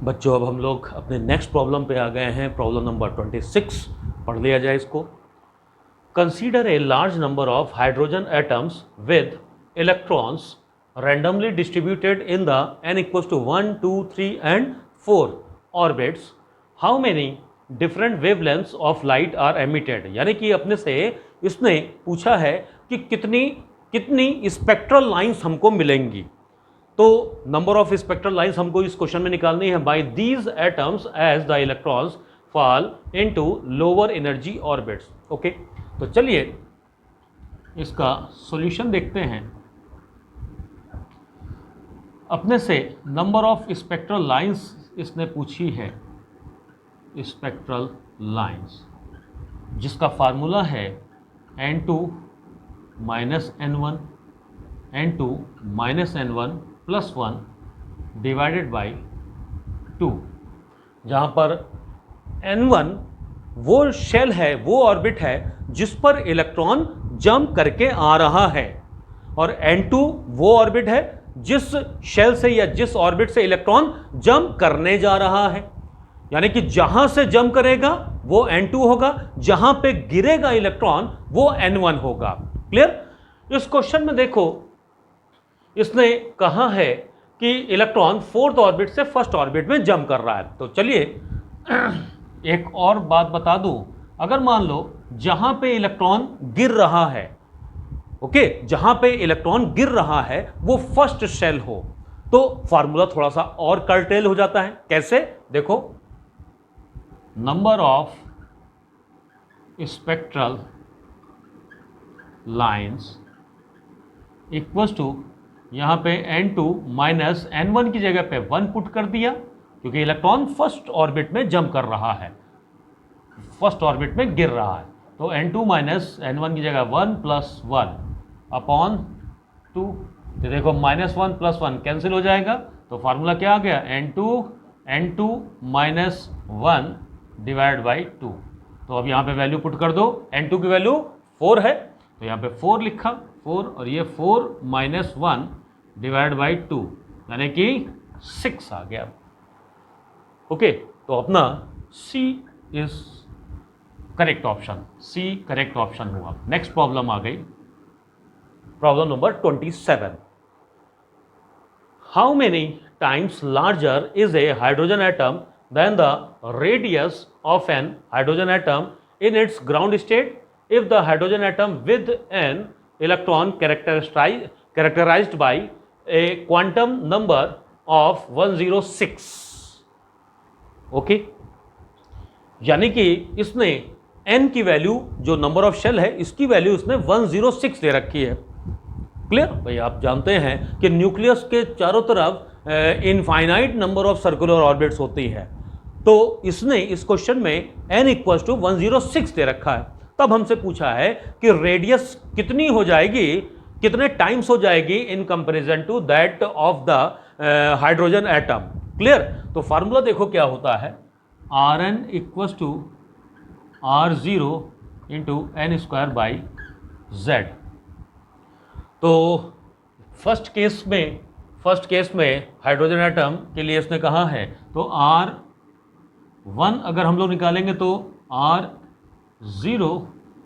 बच्चों अब हम लोग अपने नेक्स्ट प्रॉब्लम पे आ गए हैं। प्रॉब्लम नंबर 26 पढ़ लिया जाए इसको। Consider a large number of hydrogen atoms with electrons randomly distributed in the n equals to 1, 2, 3 and 4 orbits. How many different wavelengths of light are emitted? यानी कि अपने से इसने पूछा है कि कितनी स्पेक्ट्रल लाइंस हमको मिलेंगी। तो नंबर ऑफ स्पेक्ट्रल लाइंस हमको इस क्वेश्चन में निकालनी है। By these atoms as the electrons fall into lower energy orbits. Okay, तो चलिए इसका सॉल्यूशन देखते हैं। अपने से नंबर ऑफ स्पेक्ट्रल लाइंस इसने पूछी है, स्पेक्ट्रल लाइंस, जिसका फार्मूला है n2 minus n1 n2 minus n1 plus 1 divided by 2, जहाँ पर n1 वो शेल है, वो ऑर्बिट है जिस पर इलेक्ट्रॉन जंप करके आ रहा है, और n2 वो ऑर्बिट है जिस शेल से या जिस ऑर्बिट से इलेक्ट्रॉन जंप करने जा रहा है। यानी कि जहां से जंप करेगा वो n2 होगा, जहां पे गिरेगा इलेक्ट्रॉन वो n1 होगा। क्लियर? इस क्वेश्चन में देखो इसने कहा है कि इलेक्ट्रॉन फोर्थ ऑर्बिट से फर्स्ट ऑर्बिट में जंप कर रहा है। तो चलिए एक और बात बता दूं, अगर मान लो जहां पे इलेक्ट्रॉन गिर रहा है, ओके, जहां पे इलेक्ट्रॉन गिर रहा है वो फर्स्ट शेल हो, तो फॉर्मूला थोड़ा सा और कर्टेल हो जाता है। कैसे? देखो, number of spectral lines equals to, यहां पे n2 माइनस n1 की जगह पे 1 पुट कर दिया, क्योंकि इलेक्ट्रॉन फर्स्ट ऑर्बिट में जंप कर रहा है, फर्स्ट ऑर्बिट में गिर रहा है। तो n2 माइनस n1 की जगह 1 प्लस 1 अपॉन 2। तो देखो -1 प्लस 1 कैंसिल हो जाएगा, तो फार्मूला क्या आ गया? n2 minus 1 divide by 2। तो अब यहाँ पे वैल्यू पुट कर दो। n2 की वैल्यू 4 है, तो यहाँ पे 4 लिखा, 4, और ये 4 माइनस 1 डिवाइड बाई 2 यानी कि 6 आ गया। ओके, तो अपना C is correct option, C correct option हुआ। नेक्स्ट प्रॉब्लम आ गई, problem number 27। How many times larger is a hydrogen atom than the radius of an hydrogen atom in its ground state if the hydrogen atom with an electron characterized by a quantum number of 106। Okay, यानी कि इसने n की value, जो number of shell है, इसकी value इसने 106 दे रखी है। क्लियर? भाई आप जानते हैं कि न्यूक्लियस के चारों तरफ infinite number of circular orbits होती है, तो इसने इस क्वेश्चन में n इक्वल्स टू 106 दे रखा है। तब हमसे पूछा है कि रेडियस कितनी हो जाएगी, कितने टाइम्स हो जाएगी in comparison to that of the hydrogen atom. Clear? तो फार्मूला देखो क्या होता है, Rn equals to R0 into n square by Z। तो फर्स्ट केस में हाइड्रोजन एटम के लिए इसने कहा है, तो R1 अगर हम लोग निकालेंगे तो R0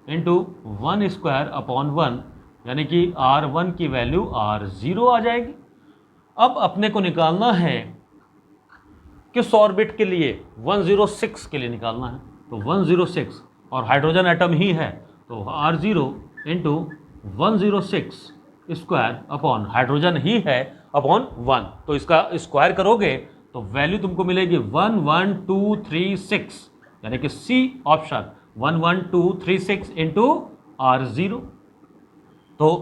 इंटू 1 स्क्वायर अपॉन 1, यानी कि R1 की वैल्यू R0 आ जाएगी। अब अपने को निकालना है किस ऑर्बिट के लिए? 106 के लिए निकालना है। तो 106 और हाइड्रोजन एटम ही है, तो R0 into 106 square upon hydrogen ही है अपॉन 1, तो इसका स्क्वायर करोगे तो वैल्यू तुमको मिलेगी 11236, यानी कि C ऑप्शन 11236 इंटू R0। तो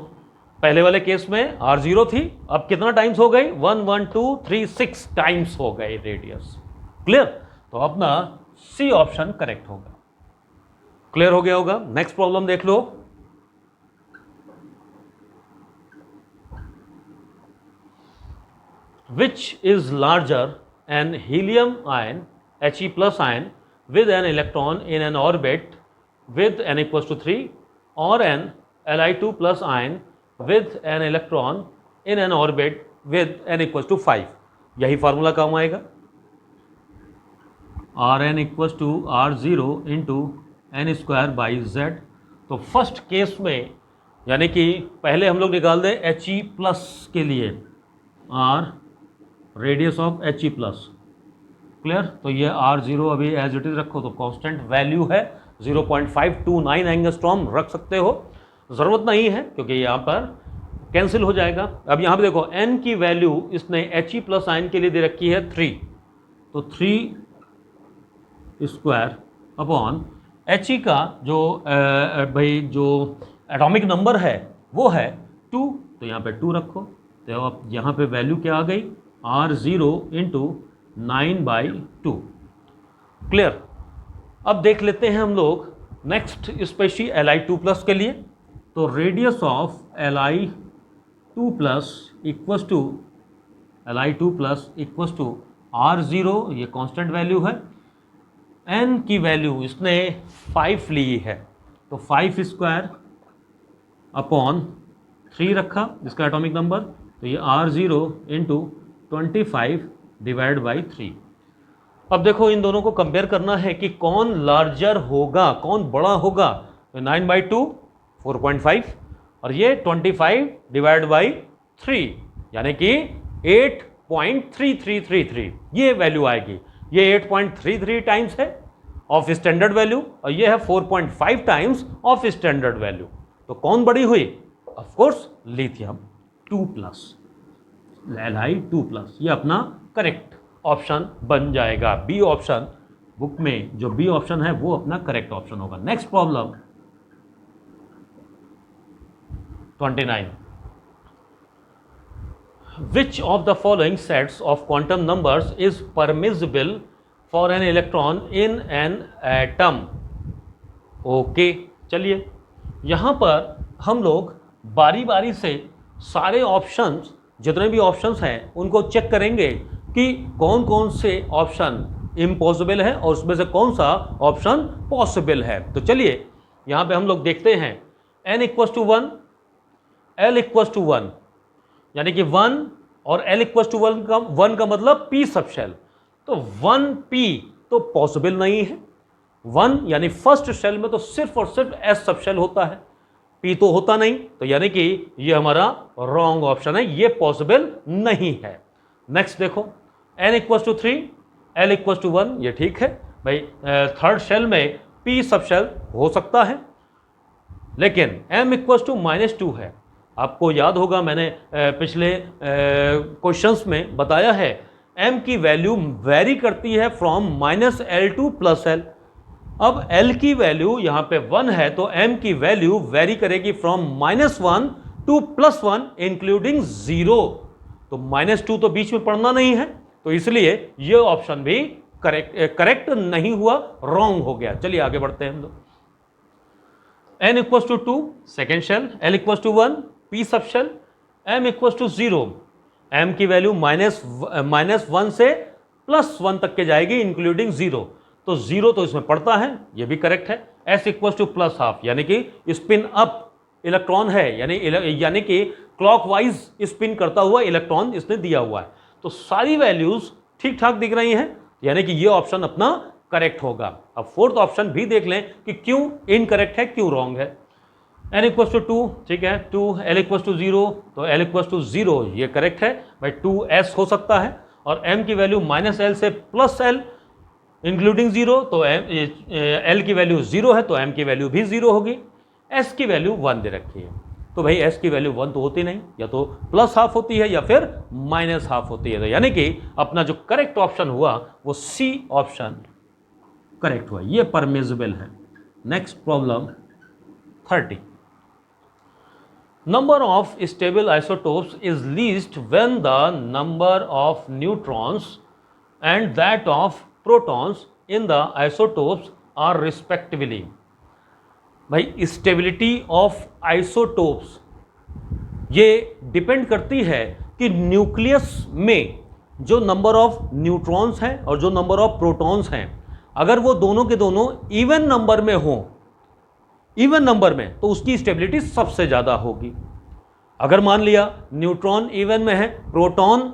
पहले वाले केस में R0 थी, अब कितना टाइम्स हो गई? 11236 टाइम्स हो गए रेडियस। क्लियर? तो अपना C ऑप्शन करेक्ट होगा। क्लियर हो गया होगा। नेक्स्ट प्रॉब्लम देख लो। Which is larger, an helium ion He plus ion with an electron in an orbit with n equals to 3, or an Li2 plus ion with an electron in an orbit with n equals to 5? यही formula काम आएगा। R N equals to R zero into N square by Z. तो first case में यानी कि पहले हम लोग निकाल दें एच ई प्लस के लिए, R radius of H E plus, clear. तो ये आर ज़ीरो अभी एज इट इज़ रखो, तो कांस्टेंट वैल्यू है 0.529 एंगस्ट्रॉम रख सकते हो, ज़रूरत नहीं है क्योंकि यहाँ पर कैंसिल हो जाएगा। अब यहाँ पे देखो n की वैल्यू इसने एच ई प्लस आयन के लिए दे रखी है 3, तो 3 स्क्वायर अपॉन एच ई का जो भाई जो एटॉमिक नंबर है वो है 2, तो यहाँ पे 2 रखो। तो अब यहाँ पे वैल्यू क्या आ गई, आर ज़ीरो इंटू 9/2, क्लियर। अब देख लेते हैं हम लोग नेक्स्ट स्पेशी Li2+ के लिए। तो radius of Li2+ equals to R0, ये कांस्टेंट वैल्यू है। n की वैल्यू इसने 5 ली है, तो 5 स्क्वायर अपॉन 3 रखा जिसका एटॉमिक नंबर, तो ये R0 इंटू 25 डिवाइड बाई 3। अब देखो इन दोनों को कंपेयर करना है कि कौन लार्जर होगा, कौन बड़ा होगा। 9/2 4.5 और ये 25 डिवाइड बाई 3 यानी कि 8.3333, ये वैल्यू आएगी। ये 8.33 टाइम्स है ऑफ स्टैंडर्ड वैल्यू और ये है 4.5 टाइम्स ऑफ स्टैंडर्ड वैल्यू। तो कौन बड़ी हुई, ऑफ कोर्स लिथियम 2+, Li2+, ये अपना करेक्ट ऑप्शन बन जाएगा। बी ऑप्शन बुक में जो बी ऑप्शन है वो अपना करेक्ट ऑप्शन होगा। Next problem 29, which of the following sets of quantum numbers is permissible for an electron in an atom. Okay, चलिए यहां पर हम लोग बारी बारी से सारे ऑप्शंस, जितने भी ऑप्शंस हैं उनको चेक करेंगे कि कौन कौन से ऑप्शन इम्पॉसिबल है और उसमें से कौन सा ऑप्शन पॉसिबल है। तो चलिए यहाँ पे हम लोग देखते हैं n equals to 1, l equals to 1, यानी कि 1 और l इक्वल्स टू 1 का मतलब p सब शेल, तो 1p तो पॉसिबल नहीं है। 1 यानी फर्स्ट शेल में तो सिर्फ और सिर्फ s सब शेल होता है, p तो होता नहीं, तो यानी कि ये हमारा रॉन्ग ऑप्शन है, ये पॉसिबल नहीं है। नेक्स्ट देखो n equals to 3, l equals to 1, ये ठीक है भाई। थर्ड शेल में p सब शेल हो सकता है, लेकिन m इक्वल्स टू -2 है। आपको याद होगा मैंने पिछले क्वेश्चंस में बताया है m की वैल्यू वेरी करती है फ्रॉम -l टू +l। अब l की वैल्यू यहाँ पे 1 है तो m की वैल्यू वेरी करेगी फ्रॉम -1 टू +1 इंक्लूडिंग 0, तो -2 तो बीच में पढ़ना नहीं है, तो इसलिए ये ऑप्शन भी करेक्ट नहीं हुआ, रॉन्ग हो गया। चलिए आगे बढ़ते हैं हम लोग। n equals to 2 second shell, l equals to 1 p sub shell, m equals to 0, m की वैल्यू -1 से +1 तक के जाएगी इंक्लूडिंग 0, तो 0 तो इसमें पड़ता है, ये भी करेक्ट है। s इक्वल्स टू +½ यानी कि स्पिन अप इलेक्ट्रॉन है, यानी कि क्लॉकवाइज स्पिन करता हुआ इलेक्ट्रॉन इसने दिया हुआ है, तो सारी वैल्यूज ठीक ठाक दिख रही हैं, यानी कि ये ऑप्शन अपना करेक्ट होगा। अब फोर्थ ऑप्शन भी देख लें कि क्यों इनकरेक्ट है, क्यों रॉन्ग है। n इक्वल्स टू 2, ठीक है 2, l इक्वल्स टू 0, तो l इक्वल्स टू 0 ये करेक्ट है भाई, 2s हो सकता है, और m की वैल्यू -l से +l इंक्लूडिंग 0, तो l की वैल्यू 0 है तो m की वैल्यू भी 0 होगी। s की वैल्यू 1 दे रखी है, तो भाई s की वैल्यू 1 तो होती नहीं, या तो +½ होती है या फिर -½ होती है, तो यानी कि अपना जो करेक्ट ऑप्शन हुआ वो C ऑप्शन करेक्ट हुआ, ये परमिसिबल है। Next problem 30, number of stable isotopes is least when the number of neutrons and that of protons in the isotopes are respectively. भाई स्टेबिलिटी ऑफ आइसोटोप्स ये depend करती है कि न्यूक्लियस में जो नंबर ऑफ न्यूट्रॉन्स हैं और जो नंबर ऑफ प्रोटॉन्स हैं, अगर वो दोनों के दोनों इवन नंबर में हो, इवन नंबर में, तो उसकी स्टेबिलिटी सबसे ज़्यादा होगी। अगर मान लिया न्यूट्रॉन इवन में है, प्रोटॉन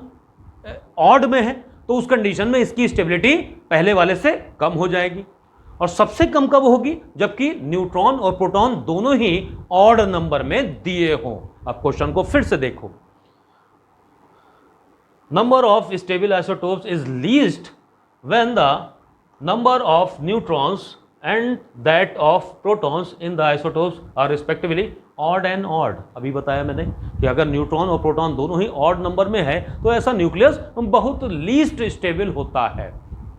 ऑड में है, तो उस कंडीशन में इसकी स्टेबिलिटी पहले वाले से कम हो जाएगी। और सबसे कम कब होगी? जबकि न्यूट्रॉन और प्रोटॉन दोनों ही ऑड नंबर में दिए हों। अब क्वेश्चन को फिर से देखो, number of stable isotopes is least when the number of neutrons and that of protons in the isotopes are respectively odd and odd. अभी बताया मैंने कि अगर न्यूट्रॉन और प्रोटॉन दोनों ही ऑड नंबर में है तो ऐसा न्यूक्लियस बहुत लीस्ट स्टेबल होता है।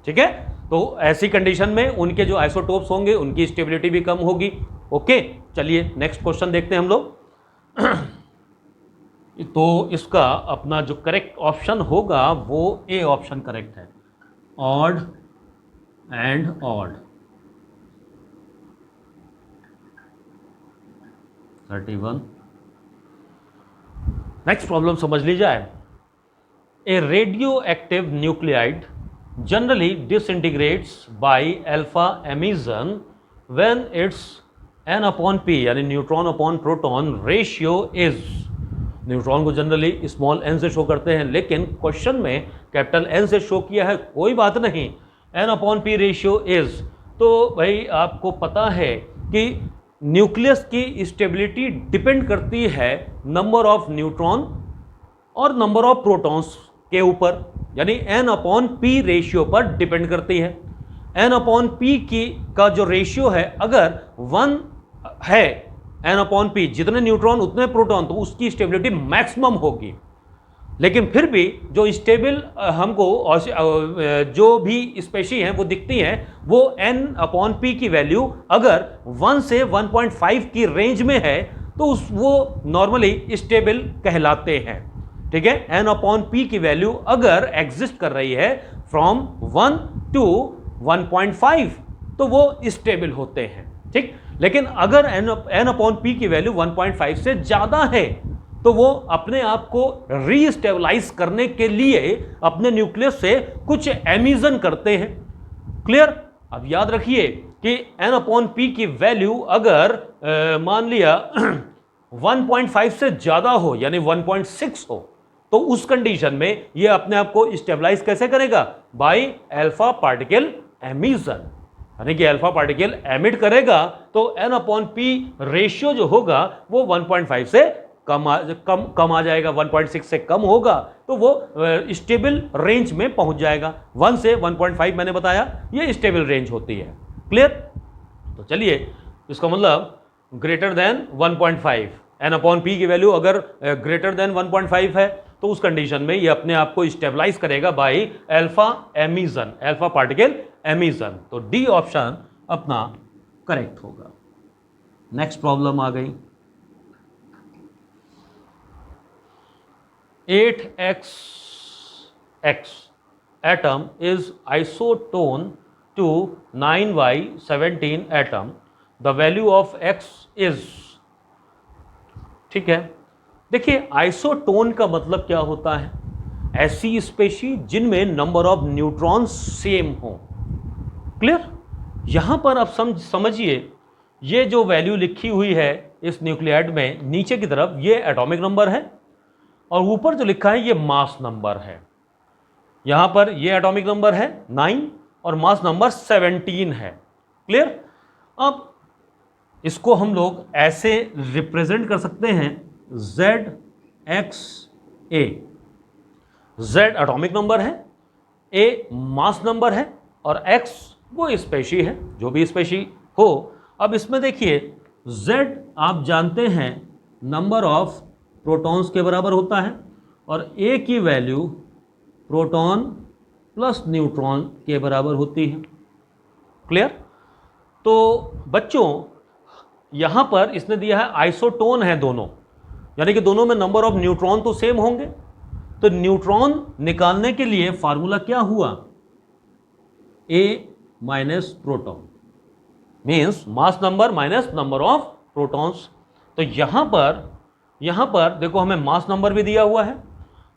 ठीक है, तो ऐसी कंडीशन में उनके जो आइसोटोप्स होंगे उनकी स्टेबिलिटी भी कम होगी। ओके, चलिए नेक्स्ट क्वेश्चन देखते हैं हम लोग। तो इसका अपना जो करेक्ट ऑप्शन होगा वो ए ऑप्शन करेक्ट है, odd and odd. 31। Next problem समझ ली जाए। A radio active nuclide generally disintegrates by alpha emission when its n upon p यानी neutron upon proton ratio is. Neutron को जनरली स्मॉल n से show करते हैं, लेकिन क्वेश्चन में कैपिटल N से शो किया है, कोई बात नहीं, n upon p ratio is. तो भाई आपको पता है कि न्यूक्लियस की स्टेबिलिटी डिपेंड करती है नंबर ऑफ न्यूट्रॉन और नंबर ऑफ प्रोटॉन्स के ऊपर, यानी n अपॉन p रेशियो पर डिपेंड करती है। n अपॉन p का जो रेशियो है अगर 1 है, n अपॉन p जितने न्यूट्रॉन उतने प्रोटॉन, तो उसकी स्टेबिलिटी मैक्सिमम होगी। लेकिन फिर भी जो स्टेबल हमको जो भी स्पेशी हैं वो दिखती हैं, वो n अपॉन p की वैल्यू अगर 1 से 1.5 की रेंज में है तो वो नॉर्मली स्टेबल कहलाते हैं। ठीक है, n अपॉन p की वैल्यू अगर एग्जिस्ट कर रही है फ्रॉम 1 टू 1.5 तो वो स्टेबल होते हैं। ठीक, लेकिन अगर n अपॉन p की वैल्यू 1.5 से ज्यादा है तो वो अपने आप को रीस्टेबलाइज करने के लिए अपने न्यूक्लियस से कुछ एमिशन करते हैं। क्लियर? अब याद रखिए कि n अपॉन p की वैल्यू अगर मान लिया 1.5 से ज्यादा हो, यानी 1.6 हो, तो उस कंडीशन में ये अपने आप को स्टेबलाइज कैसे करेगा? बाय अल्फा पार्टिकल एमिशन, यानी कि अल्फा पार्टिकल एमिट करेगा तो n अपॉन p रेशियो जो होगा वो 1.5 से कम आ जाएगा, 1.6 से कम होगा तो वो स्टेबल रेंज में पहुंच जाएगा। 1 से 1.5 मैंने बताया ये स्टेबल रेंज होती है। क्लियर? तो चलिए, इसका मतलब greater than 1.5, n upon p की वैल्यू अगर ग्रेटर देन 1.5 है तो उस कंडीशन में ये अपने आप को स्टेबलाइज करेगा by alpha emission, alpha particle emission. तो डी ऑप्शन अपना करेक्ट होगा। नेक्स्ट प्रॉब्लम आ गई, 8xx atom is isotone to 9y17 atom. The value of x is। ठीक है, देखिए आइसोटोन का मतलब क्या होता है? ऐसी स्पेशी जिनमें नंबर ऑफ न्यूट्रॉन सेम हो। क्लियर? यहां पर आप समझिए, ये जो वैल्यू लिखी हुई है इस न्यूक्लियाइड में नीचे की तरफ ये एटॉमिक नंबर है और ऊपर जो लिखा है ये मास नंबर है। यहां पर ये एटॉमिक नंबर है 9 और मास नंबर 17 है। क्लियर? अब इसको हम लोग ऐसे रिप्रेजेंट कर सकते हैं ZXA। Z एटॉमिक नंबर है, A मास नंबर है और X वो स्पेशी है, जो भी स्पेशी हो। अब इसमें देखिए Z आप जानते हैं नंबर ऑफ प्रोटॉन्स के बराबर होता है और A की वैल्यू प्रोटॉन प्लस न्यूट्रॉन के बराबर होती है। क्लियर? तो बच्चों यहां पर इसने दिया है आइसोटोन है दोनों, यानी कि दोनों में नंबर ऑफ न्यूट्रॉन तो सेम होंगे। तो न्यूट्रॉन निकालने के लिए फार्मूला क्या हुआ? A minus proton means mass number minus number of protons. तो यहां पर देखो हमें मास नंबर भी दिया हुआ है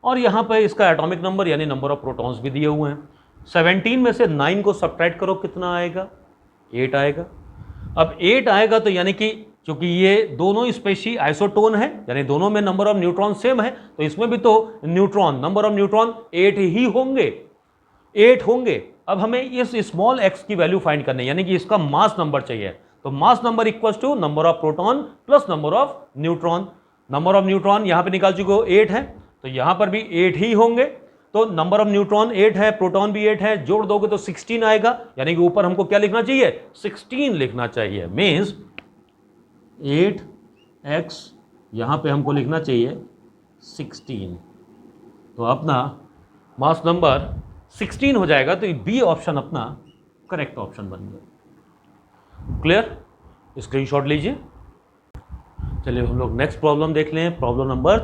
और यहां पर इसका एटॉमिक नंबर यानी नंबर ऑफ प्रोटॉन्स भी दिए हुए हैं। 17 में से 9 को सब्ट्रैक्ट करो, कितना आएगा? 8 आएगा। अब 8 आएगा तो यानी कि क्योंकि ये दोनों स्पेशी आइसोटोन है, यानी दोनों में नंबर ऑफ न्यूट्रॉन सेम है, तो इसमें भी तो न्यूट्रॉन नंबर ऑफ न्यूट्रॉन 8 ही होंगे। 8 होंगे। अब हमें इस स्मॉल x की वैल्यू फाइंड करनी है, यानी कि इसका मास नंबर चाहिए। तो mass number equal to number of proton plus number of neutron. Number of neutron यहां पे निकाल चुके हो 8 है, तो यहां पर भी 8 ही होंगे। तो नंबर ऑफ न्यूट्रॉन 8 है, प्रोटॉन भी 8 है, जोड़ दोगे तो 16 आएगा, यानी कि ऊपर हमको क्या लिखना चाहिए, 16 लिखना चाहिए। मीन्स 8x यहां पे हमको लिखना चाहिए 16। तो अपना मास नंबर 16 हो जाएगा। तो बी ऑप्शन अपना करेक्ट ऑप्शन बन गया। क्लियर? स्क्रीनशॉट लीजिए। चलिए हम लोग नेक्स्ट प्रॉब्लम देख लें। प्रॉब्लम नंबर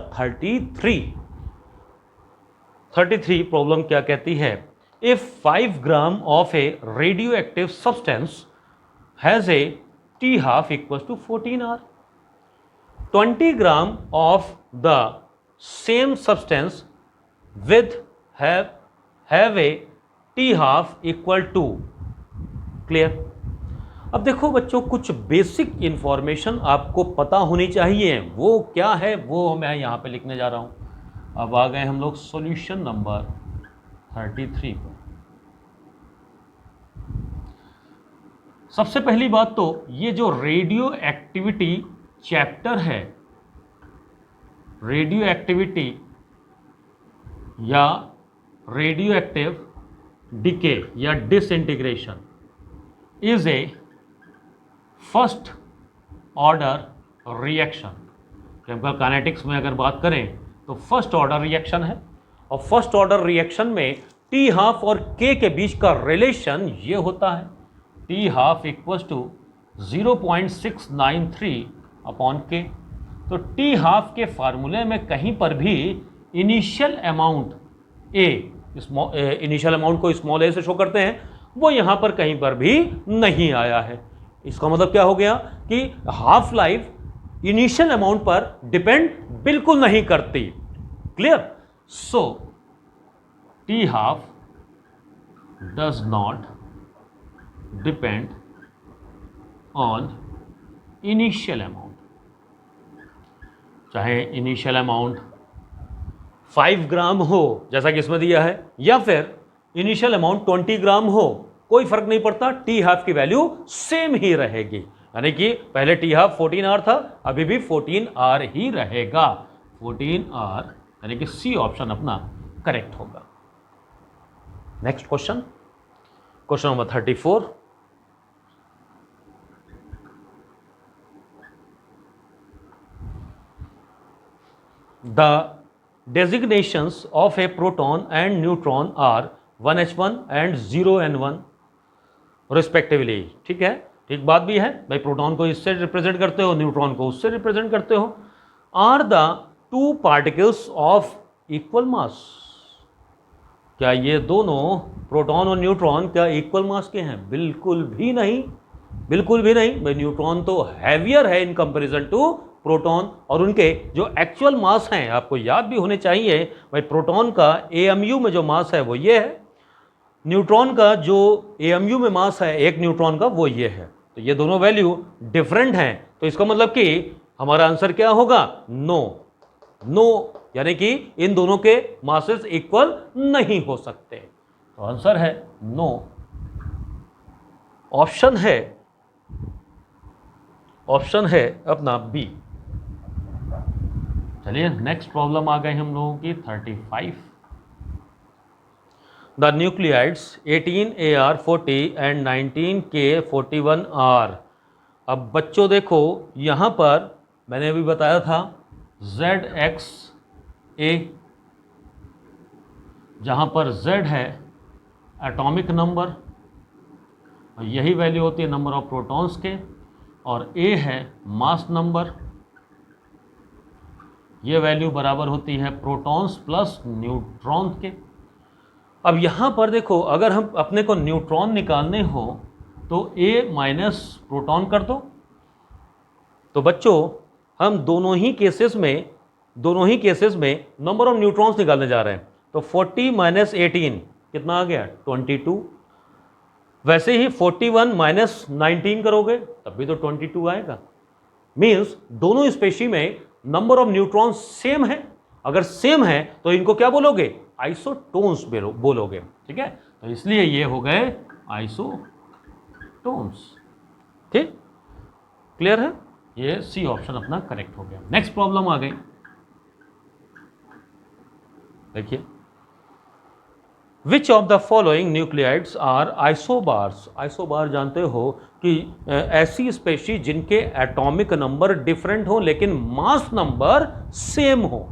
33 प्रॉब्लम क्या कहती है, if 5 gram of a radio active substance has a T half equal to 14 hour, 20 gram of the same substance with have a T half equal to. Clear? अब देखो बच्चों, कुछ basic information आपको पता होनी चाहिए, वो क्या है वो मैं यहां पे लिखने जा रहा हूं। अब आ गए हम लोग सॉल्यूशन नंबर 33 पर। सबसे पहली बात तो ये जो रेडियो एक्टिविटी चैप्टर है, रेडियो एक्टिविटी या रेडियो एक्टिव डिके या disintegration is a first order reaction. Chemical kinetics में अगर बात करें तो फर्स्ट ऑर्डर रिएक्शन है, और फर्स्ट ऑर्डर रिएक्शन में टी हाफ और के बीच का रिलेशन ये होता है, T half equal to 0.693 upon K. तो टी हाफ के फार्मूले में कहीं पर भी इनिशियल अमाउंट ए, इनिशियल अमाउंट को स्मॉल ए से शो करते हैं, वो यहां पर कहीं पर भी नहीं आया है। इसका मतलब क्या हो गया कि हाफ लाइफ इनिशियल अमाउंट पर डिपेंड बिल्कुल नहीं करती। Clear? So T half does not depend on initial amount, चाहे इनिशियल अमाउंट 5 ग्राम हो जैसा कि इसमें दिया है, या फिर इनिशियल अमाउंट 20 ग्राम हो, कोई फर्क नहीं पड़ता, टी हाफ की वैल्यू सेम ही रहेगी। यानी कि पहले टी हाफ 14 आर था, अभी भी 14 आर ही रहेगा, 14 आर, यानी कि सी ऑप्शन अपना करेक्ट होगा। Next question, question number 34। The designations of a proton and neutron are 1h1 and 0n1 respectively. ठीक है, ठीक बात भी है भाई, प्रोटॉन को इससे रिप्रेजेंट करते हो, न्यूट्रॉन को उससे रिप्रेजेंट करते हो। Are the two particles of equal mass, क्या ये दोनों प्रोटॉन और न्यूट्रॉन क्या इक्वल मास के हैं? बिल्कुल भी नहीं, बिल्कुल भी नहीं भाई। न्यूट्रॉन तो हैवियर है इन कंपैरिजन टू प्रोटॉन, और उनके जो एक्चुअल मास हैं आपको याद भी होने चाहिए भाई। प्रोटॉन का एएमयू में जो मास है वो ये है, न्यूट्रॉन का जो एएमयू में मास है एक न्यूट्रॉन का वो ये है। तो ये दोनों वैल्यू डिफरेंट हैं, तो इसका मतलब कि हमारा आंसर क्या होगा? नो। नो यानी कि इन दोनों के मासेस इक्वल नहीं हो सकते, तो आंसर है नो। ऑप्शन है अपना बी। चलिए नेक्स्ट प्रॉब्लम आ गई हम लोगों की 35। The nuclides 18Ar40 and 19K41R। अब बच्चों देखो यहाँ पर मैंने अभी बताया था ZXA, जहाँ पर Z है एटॉमिक नंबर, यही वैल्यू होती है नंबर ऑफ प्रोटॉन्स के, और A है मास नंबर, ये वैल्यू बराबर होती है प्रोटॉन्स प्लस न्यूट्रॉन के। अब यहाँ पर देखो, अगर हम अपने को न्यूट्रॉन निकालने हो तो A माइनस प्रोटॉन कर दो। तो बच्चों हम दोनों ही केसेस में नंबर ऑफ न्यूट्रॉन्स निकालने जा रहे हैं। तो 40 माइनस 18 कितना आ गया? 22। वैसे ही 41 माइनस 19 करोगे तब भी तो 22 आएगा। मीन्स दोनों स्पेशी में नंबर ऑफ न्यूट्रॉन सेम है। अगर सेम है तो इनको क्या बोलोगे? आइसोटोन्स बोलोगे। ठीक है, तो तो इसलिए ये हो गए आइसोटोन्स। ठीक, क्लियर है? ये सी ऑप्शन अपना करेक्ट हो गया। नेक्स्ट प्रॉब्लम आ गई, देखिए, which of the following nuclides are isobars. Isobar जानते हो कि ऐसी स्पेशीज जिनके एटॉमिक नंबर डिफरेंट हो लेकिन मास नंबर सेम हो,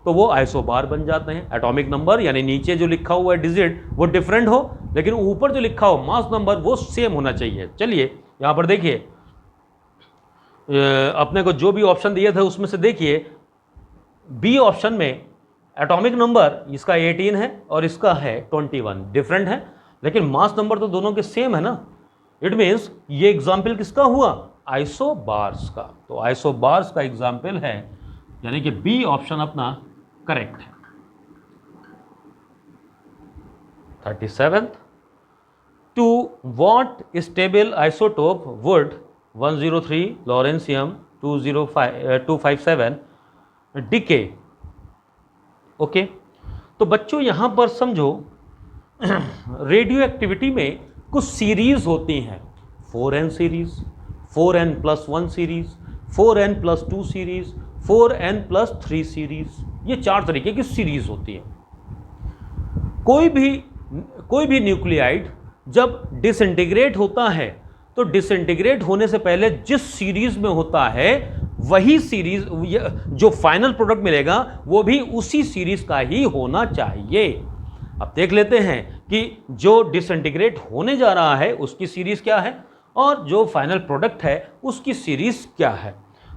तो वो आइसोबार बन जाते हैं। एटॉमिक नंबर यानी नीचे जो लिखा हुआ है डिजिट वो डिफरेंट हो, लेकिन ऊपर जो लिखा हो मास नंबर वो सेम होना चाहिए। चलिए यहां पर देखिए, अपने को जो भी ऑप्शन दिए थे उसमें से देखिए, बी ऑप्शन में एटॉमिक नंबर इसका 18 है और इसका है 21, डिफरेंट है, लेकिन मास नंबर तो दोनों के सेम है ना। इट मीन्स ये एग्जाम्पल किसका हुआ? आइसोबार्स का। तो आइसोबार्स का एग्जाम्पल है, यानी कि बी ऑप्शन अपना करेक्ट है। 37th, to what stable isotope would 103 lawrencium 257 decay. Okay, तो बच्चों यहां पर समझो, रेडियो एक्टिविटी में कुछ सीरीज होती हैं, 4n series, 4n+1 series, 4n+2 series, 4n+3 series, ये 4 तरीके की सीरीज होती है। कोई भी न्यूक्लियाइड जब डिसइंटीग्रेट होता है तो डिसइंटीग्रेट होने से पहले जिस सीरीज में होता है वही सीरीज, जो फाइनल प्रोडक्ट मिलेगा वो भी उसी सीरीज का ही होना चाहिए। अब देख लेते हैं कि जो डिसइंटीग्रेट होने जा रहा है उसकी सीरीज क्या है और जो फाइनल प्रोडक्ट है उसकी सीरीज क्या है।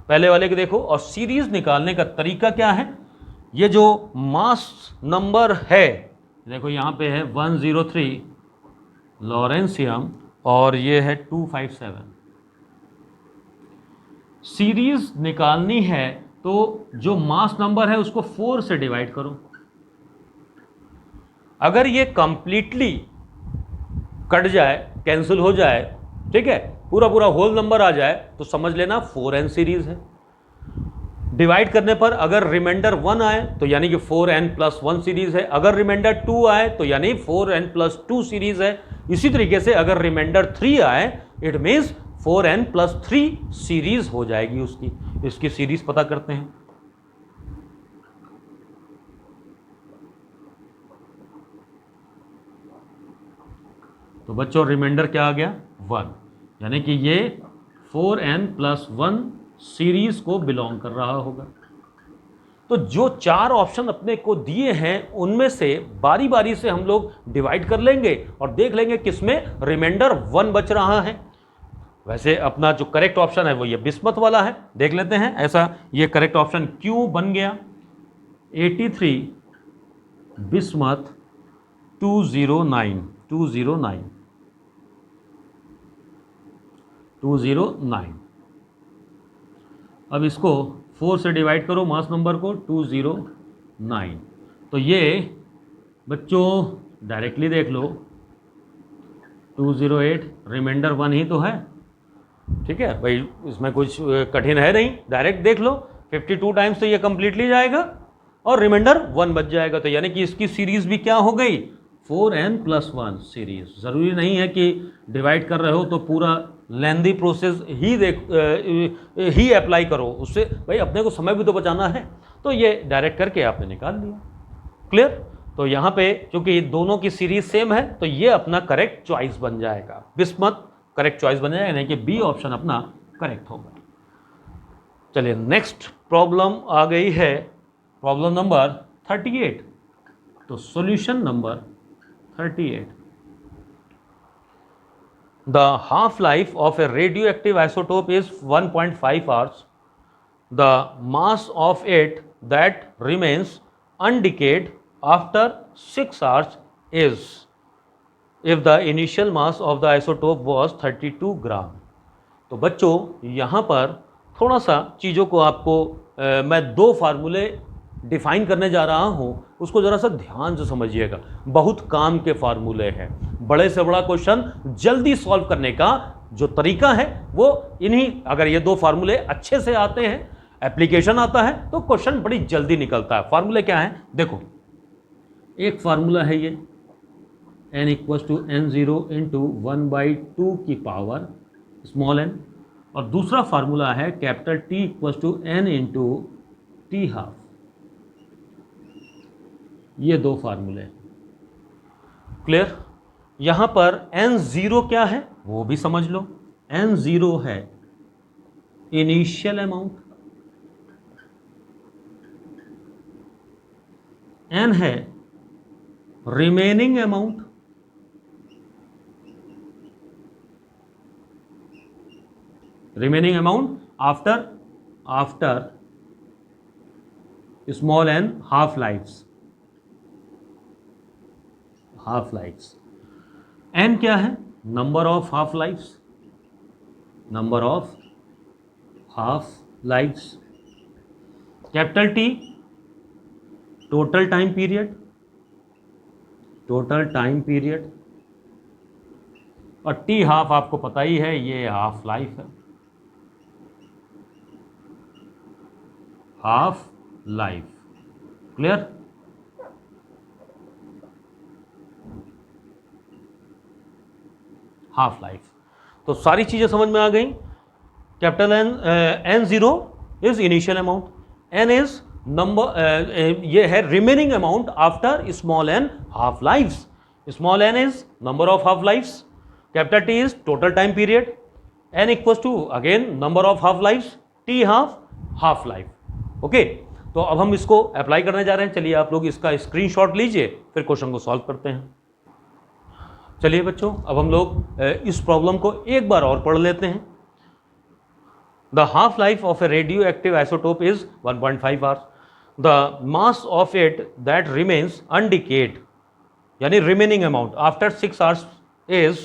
पहले वाले के देखो, और सीरीज निकालने का तरीका क्या है। ये जो मास नंबर है, देखो यहां पे है 103 लॉरेंसियम और ये है 257। सीरीज निकालनी है तो जो मास नंबर है उसको 4 से डिवाइड करो। अगर ये कंप्लीटली कट जाए, कैंसिल हो जाए, ठीक है, पूरा होल नंबर आ जाए तो समझ लेना 4n सीरीज है। डिवाइड करने पर अगर रिमाइंडर 1 आए तो यानी कि 4n+1 सीरीज है, अगर रिमाइंडर 2 आए तो यानी 4n+2 सीरीज है। इसी तरीके से अगर रिमाइंडर 3 आए इट मीन्स 4n+3 सीरीज हो जाएगी उसकी। इसकी सीरीज पता करते हैं। तो बच्चों रिमाइंडर क्या आ गया? 1, यानी कि ये 4n+1 सीरीज को बिलोंग कर रहा होगा। तो जो 4 ऑप्शन अपने को दिए हैं उनमें से बारी बारी से हम लोग डिवाइड कर लेंगे और देख लेंगे किसमें रिमाइंडर 1 बच रहा है। वैसे अपना जो करेक्ट ऑप्शन है वो ये बिस्मथ वाला है, देख लेते हैं। ऐसा ये करेक्ट ऑप्शन क्यों बन गया? 83 बिस्मथ 209। अब इसको 4 से डिवाइड करो मास नंबर को, 209। तो ये बच्चों डायरेक्टली देख लो, 208 रिमाइंडर 1 ही तो है, ठीक है भाई, इसमें कुछ कठिन है नहीं, डायरेक्ट देख लो। 52 टाइम्स तो ये कंप्लीटली जाएगा और रिमाइंडर 1 बच जाएगा। तो यानी कि इसकी सीरीज भी क्या हो गई? 4n+1 series. ज़रूरी नहीं है कि डिवाइड कर रहे हो तो पूरा लेंदी प्रोसेस ही अप्लाई करो, उससे भाई अपने को समय भी तो बचाना है। तो ये डायरेक्ट करके आपने निकाल लिया। क्लियर? तो यहाँ पे चूंकि दोनों की सीरीज सेम है तो ये अपना करेक्ट चॉइस बन जाएगा, बिस्मथ करेक्ट चॉइस बन जाएगा, यानी कि बी ऑप्शन अपना करेक्ट होगा। चलिए नेक्स्ट प्रॉब्लम आ गई है, प्रॉब्लम नंबर 38। तो solution number 38, the half-life of a radioactive isotope is 1.5 hours. The mass of it that remains undecayed after 6 hours is, if the initial mass of the isotope was 32 ग्राम। तो बच्चों यहाँ पर थोड़ा सा चीज़ों को आपको मैं 2 फार्मूले डिफाइन करने जा रहा हूँ, उसको ज़रा सा ध्यान से समझिएगा। बहुत काम के फार्मूले हैं, बड़े से बड़ा क्वेश्चन जल्दी सॉल्व करने का जो तरीका है वो इन्हीं, अगर ये 2 फार्मूले अच्छे से आते हैं, एप्लीकेशन आता है तो क्वेश्चन बड़ी जल्दी निकलता है। फार्मूले क्या है देखो, एक फार्मूला है ये n equals to n0 into 1/2 की पावर स्मॉल n, और दूसरा फार्मूला है capital T equals to n into T half. ये दो फार्मूले हैं। क्लियर? यहां पर n0 क्या है वो भी समझ लो। n0 है इनिशियल अमाउंट, n है remaining amount, remaining amount after small n half lifes, n क्या है? Number of half lifes, number of half lifes. Capital T total time period, total time period, और T हाफ आपको पता ही है ये half life है, half life. Clear? Half life. तो सारी चीजें समझ में आ गई। Capital n0 is initial amount, n is number, ये है remaining amount after small n half lifes, small n is number of half lifes, capital T is total time period, n equals to again number of half lifes, T half life. Okay, तो अब हम इसको apply करने जा रहे हैं। चलिए आप लोग इसका स्क्रीनशॉट लीजिए, फिर क्वेश्चन को सॉल्व करते हैं। चलिए बच्चों, अब हम लोग इस प्रॉब्लम को एक बार और पढ़ लेते हैं। The half life of a radio active isotope is 1.5 hours, the mass of it that remains undecayed, यानी remaining amount after 6 hours is,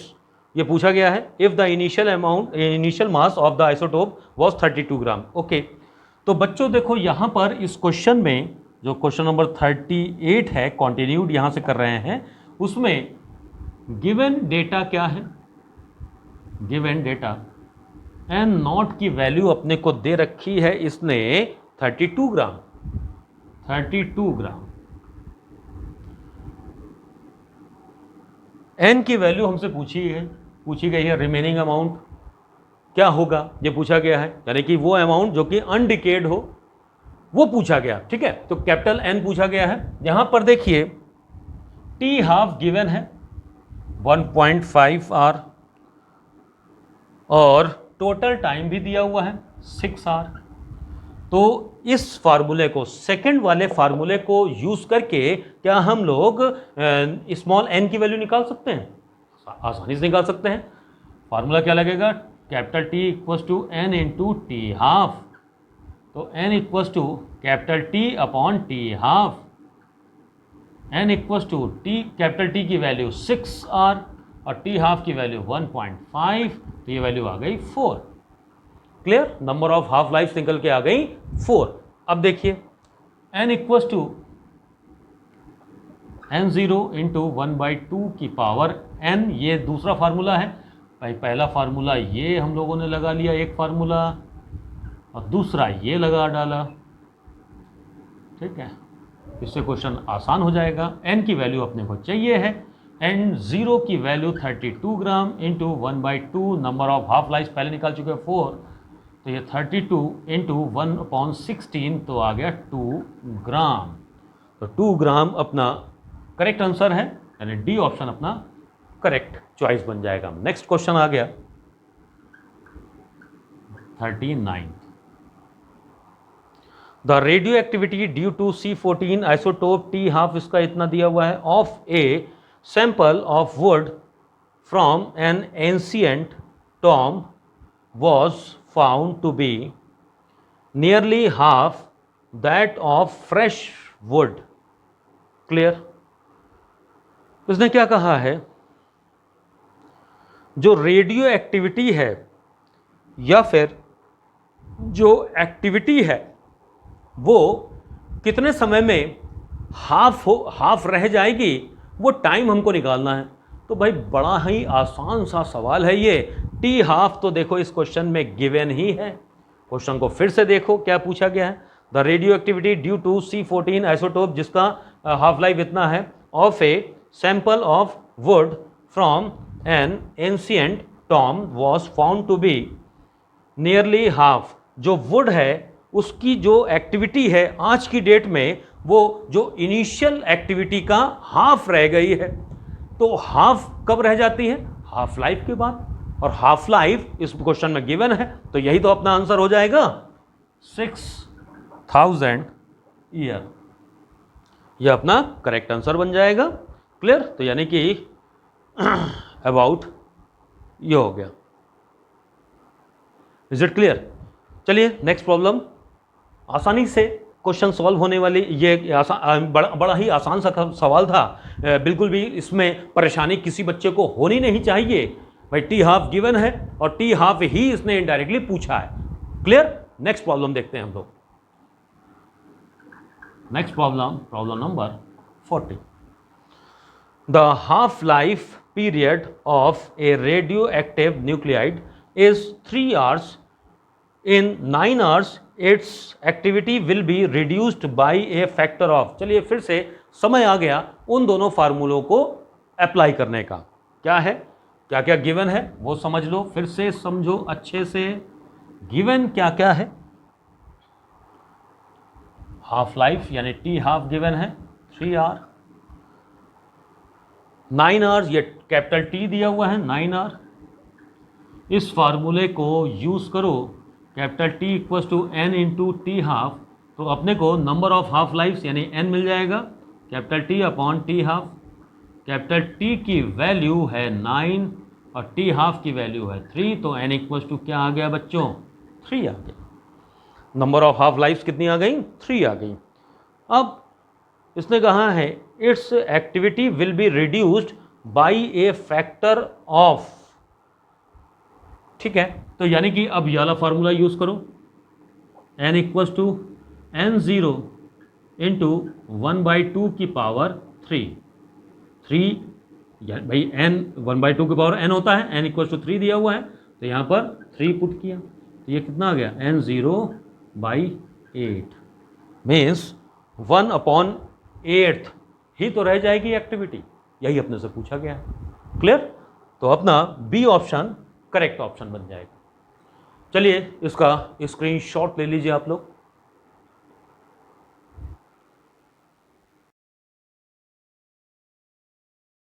ये पूछा गया है, if the initial mass of the isotope was 32 gram. Okay, तो बच्चों देखो यहां पर इस क्वेश्चन में जो क्वेश्चन नंबर 38 है, कॉन्टिन्यूड यहां से कर रहे हैं, उसमें गिवन डेटा क्या है? गिवन डेटा n नॉट की वैल्यू अपने को दे रखी है इसने 32 ग्राम, 32 ग्राम। n की वैल्यू हमसे पूछी गई है, रिमेनिंग अमाउंट क्या होगा ये पूछा गया है, यानी कि वो अमाउंट जो कि अनडिकेड हो वो पूछा गया। ठीक है, तो कैपिटल N पूछा गया है। यहां पर देखिए T हाफ गिवन है 1.5 आवर, और टोटल टाइम भी दिया हुआ है 6 आवर। तो इस फार्मूले को, सेकंड वाले फार्मूले को यूज करके क्या हम लोग स्मॉल n की वैल्यू निकाल सकते हैं? आसानी से निकाल सकते हैं। फार्मूला क्या लगेगा? Capital T equals to n into T half, तो n equals to capital T upon T half, n equals to capital T की वैल्यू 6 आर और T हाफ की वैल्यू 1.5, तो ये वैल्यू आ गई 4। Clear? Number of half life निकल के आ गई 4। अब देखिए n equals to n0 into 1/2 की पावर n, ये दूसरा फार्मूला है भाई। पहला फार्मूला ये हम लोगों ने लगा लिया, एक फार्मूला, और दूसरा ये लगा डाला। ठीक है, इससे क्वेश्चन आसान हो जाएगा। n की वैल्यू अपने को चाहिए है, n0 की value 32 gram into 1/2, number of half life पहले निकाल चुके हैं 4, तो ये 32 इंटू 1/16, तो आ गया 2 ग्राम। तो 2 ग्राम अपना करेक्ट आंसर है, यानी डी ऑप्शन अपना करेक्ट चॉइस बन जाएगा। नेक्स्ट क्वेश्चन आ गया 39। The radio activity due to C14 isotope T half, इसका इतना दिया हुआ है, of a sample of wood from an ancient tomb was found to be nearly half that of fresh wood. Clear? उसने क्या कहा है? जो रेडियो एक्टिविटी है या फिर जो एक्टिविटी है वो कितने समय में हाफ रह जाएगी, वो टाइम हमको निकालना है। तो भाई बड़ा ही आसान सा सवाल है ये। टी हाफ तो देखो इस क्वेश्चन में गिवन ही है। क्वेश्चन को फिर से देखो क्या पूछा गया है। The radio activity due to C14 isotope, जिसका हाफ लाइफ इतना है, of a sample of wood from an ancient tomb was found to be nearly half। जो वुड है उसकी जो एक्टिविटी है आज की डेट में वो जो इनिशियल एक्टिविटी का हाफ रह गई है। तो हाफ कब रह जाती है? हाफ लाइफ के बाद, और हाफ लाइफ इस क्वेश्चन में गिवन है, तो यही तो अपना आंसर हो जाएगा 6000 ईयर। यह अपना करेक्ट आंसर बन जाएगा। क्लियर? तो यानी कि अबाउट ये हो गया। Is it clear? चलिए नेक्स्ट प्रॉब्लम। आसानी से क्वेश्चन सॉल्व होने वाली ये बड़ा ही आसान सा सवाल था। बिल्कुल भी इसमें परेशानी किसी बच्चे को होनी नहीं चाहिए। भाई टी हाफ गिवन है और टी हाफ ही इसने इनडायरेक्टली पूछा है। क्लियर? नेक्स्ट प्रॉब्लम देखते हैं हम लोग। Next problem number 40। The half life period of a radioactive nuclide is 3 hours. In 9 hours its activity will be reduced by a factor of। चलिए फिर से समय आ गया उन दोनों फार्मूलों को अप्लाई करने का। क्या है, क्या क्या गिवन है वो समझ लो, फिर से समझो अच्छे से। गिवन क्या क्या है? हाफ लाइफ यानी टी हाफ गिवन है 3 आवर, 9 आवर्स ये कैपिटल टी दिया हुआ है 9 आवर। इस फार्मूले को यूज़ करो, capital T equals to N into T half, तो अपने को नंबर ऑफ हाफ लाइफ्स यानी एन मिल जाएगा, capital T upon T half. Capital T की वैल्यू है 9 और टी हाफ की वैल्यू है 3, तो एन इक्वल्स टू क्या आ गया बच्चों? 3 आ गया। नंबर ऑफ हाफ लाइफ्स कितनी आ गई? 3 आ गई। अब इसने कहा है it's activity will be reduced by a factor of. ठीक है, तो यानी कि अब ये वाला फार्मूला यूज करो, n equals to n0 into 1/2 की पावर 3 भाई n 1/2 की पावर n होता है, n इक्वल्स टू 3 दिया हुआ है, तो यहाँ पर 3 पुट किया, तो ये कितना आ गया? n0/8 मीन्स 1/8 ही तो रह जाएगी एक्टिविटी। यही अपने से पूछा गया है। क्लियर? तो अपना बी ऑप्शन करेक्ट ऑप्शन बन जाएगा। चलिए इसका स्क्रीनशॉट ले लीजिए आप लोग।